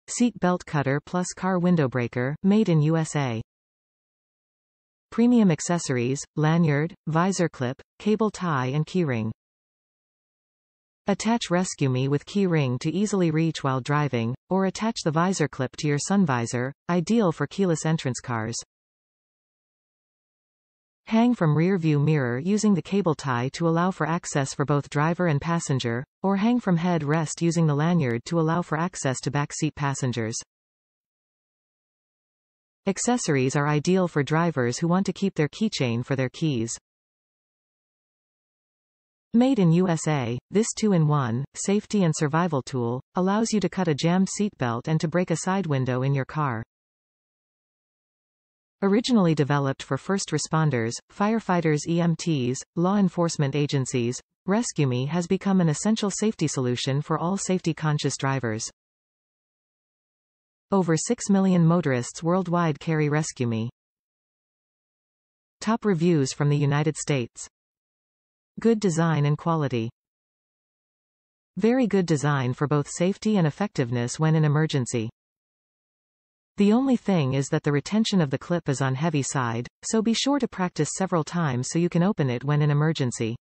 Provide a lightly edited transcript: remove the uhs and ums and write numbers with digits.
Seatbelt cutter plus car window breaker, made in USA. Premium accessories, lanyard, visor clip, cable tie and keyring. Attach RESQME with key ring to easily reach while driving, or attach the visor clip to your sun visor, ideal for keyless entrance cars. Hang from rear view mirror using the cable tie to allow for access for both driver and passenger, or hang from head rest using the lanyard to allow for access to back seat passengers. Accessories are ideal for drivers who want to keep their keychain for their keys. Made in USA, this 2-in-1, safety and survival tool, allows you to cut a jammed seatbelt and to break a side window in your car. Originally developed for first responders, firefighters, EMTs, law enforcement agencies, RESQME has become an essential safety solution for all safety-conscious drivers. Over 6 million motorists worldwide carry RESQME. Top reviews from the United States. Good design and quality. Very good design for both safety and effectiveness when in emergency. The only thing is that the retention of the clip is on heavy side, so be sure to practice several times so you can open it when in emergency.